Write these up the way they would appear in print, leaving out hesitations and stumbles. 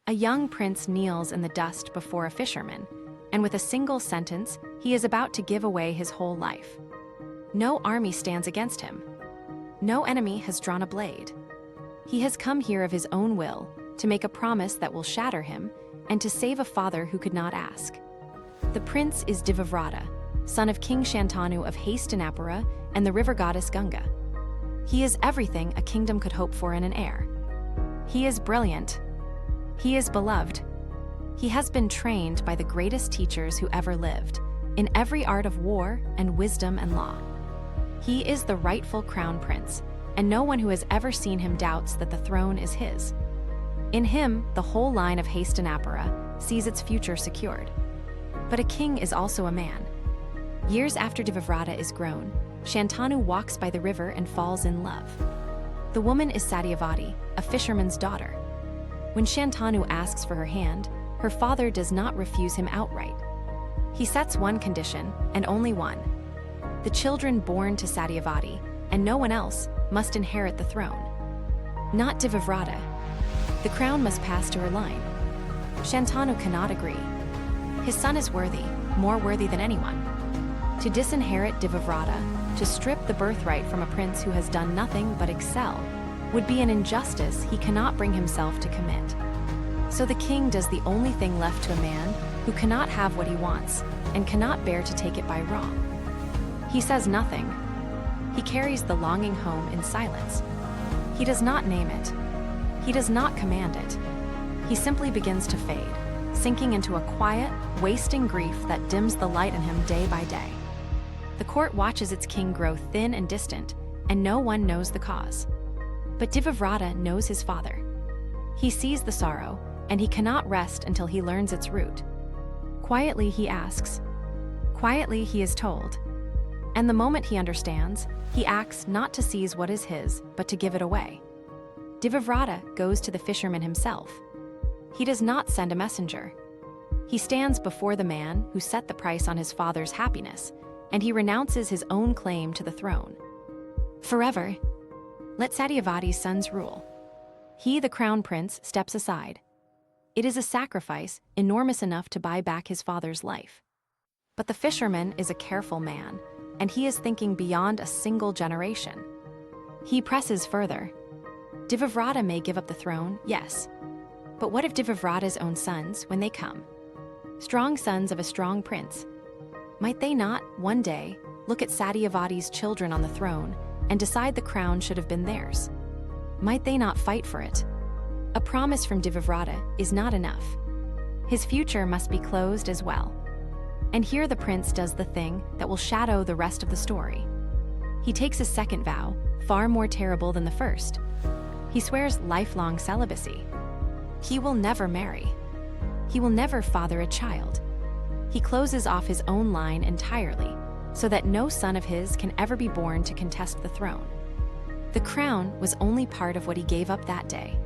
A young prince kneels in the dust before a fisherman, and with a single sentence, he is about to give away his whole life. No army stands against him. No enemy has drawn a blade. He has come here of his own will, to make a promise that will shatter him, and to save a father who could not ask. The prince is Divavrata, son of King Shantanu of Hastinapura and the river goddess Ganga. He is everything a kingdom could hope for in an heir. He is brilliant. He is beloved. He has been trained by the greatest teachers who ever lived, in every art of war and wisdom and law. He is the rightful crown prince, and no one who has ever seen him doubts that the throne is his. In him, the whole line of Hastinapura sees its future secured. But a king is also a man. Years after Divavrata is grown, Shantanu walks by the river and falls in love. The woman is Satyavati, a fisherman's daughter. When Shantanu asks for her hand, her father does not refuse him outright. He sets one condition, and only one. The children born to Satyavati, and no one else, must inherit the throne. Not Divavrata. The crown must pass to her line. Shantanu cannot agree. His son is worthy, more worthy than anyone. To disinherit Divavrata, to strip the birthright from a prince who has done nothing but excel, would be an injustice he cannot bring himself to commit. So the king does the only thing left to a man who cannot have what he wants and cannot bear to take it by wrong. He says nothing. He carries the longing home in silence. He does not name it. He does not command it. He simply begins to fade, sinking into a quiet, wasting grief that dims the light in him day by day. The court watches its king grow thin and distant, and no one knows the cause. But Divavrata knows his father. He sees the sorrow, and he cannot rest until he learns its root. Quietly he asks. Quietly he is told. And the moment he understands, he acts not to seize what is his, but to give it away. Divavrata goes to the fisherman himself. He does not send a messenger. He stands before the man who set the price on his father's happiness, and he renounces his own claim to the throne. Forever, let Satyavati's sons rule. He, the crown prince, steps aside. It is a sacrifice enormous enough to buy back his father's life. But the fisherman is a careful man, and he is thinking beyond a single generation. He presses further. Divavrata may give up the throne, yes. But what of Divavrata's own sons when they come? Strong sons of a strong prince. Might they not, one day, look at Satyavati's children on the throne and decide the crown should have been theirs? Might they not fight for it? A promise from Divavrata is not enough. His future must be closed as well. And here the prince does the thing that will shadow the rest of the story. He takes a second vow, far more terrible than the first. He swears lifelong celibacy. He will never marry. He will never father a child. He closes off his own line entirely, so that no son of his can ever be born to contest the throne. The crown was only part of what he gave up that day.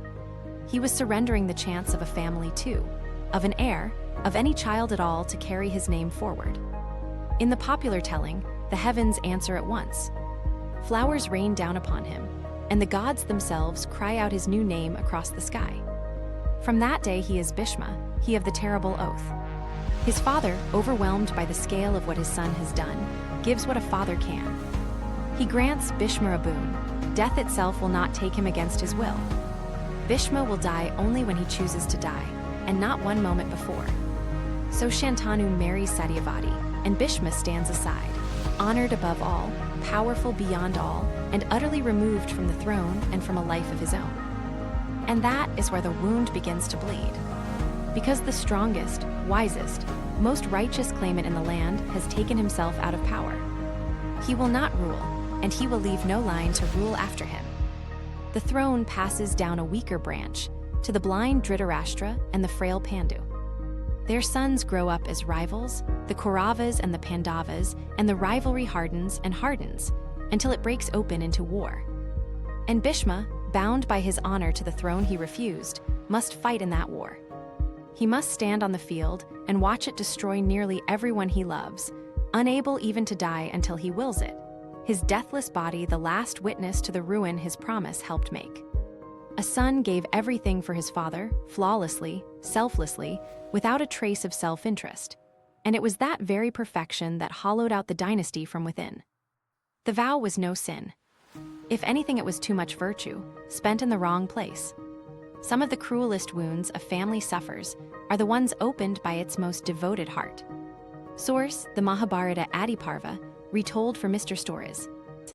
He was surrendering the chance of a family too, of an heir, of any child at all to carry his name forward. In the popular telling, the heavens answer at once. Flowers rain down upon him, and the gods themselves cry out his new name across the sky. From that day he is Bhishma, he of the terrible oath. His father, overwhelmed by the scale of what his son has done, gives what a father can. He grants Bhishma a boon. Death itself will not take him against his will. Bhishma will die only when he chooses to die, and not one moment before. So Shantanu marries Satyavati, and Bhishma stands aside, honored above all, powerful beyond all, and utterly removed from the throne and from a life of his own. And that is where the wound begins to bleed. Because the strongest, wisest, most righteous claimant in the land has taken himself out of power. He will not rule, and he will leave no line to rule after him. The throne passes down a weaker branch to the blind Dhritarashtra and the frail Pandu. Their sons grow up as rivals, the Kauravas and the Pandavas, and the rivalry hardens and hardens until it breaks open into war. And Bhishma, bound by his honor to the throne he refused, must fight in that war. He must stand on the field and watch it destroy nearly everyone he loves, unable even to die until he wills it, his deathless body the last witness to the ruin his promise helped make. A son gave everything for his father, flawlessly, selflessly, without a trace of self-interest. And it was that very perfection that hollowed out the dynasty from within. The vow was no sin. If anything, it was too much virtue, spent in the wrong place. Some of the cruelest wounds a family suffers are the ones opened by its most devoted heart. Source: the Mahabharata Adi Parva, retold for Mr. Stories.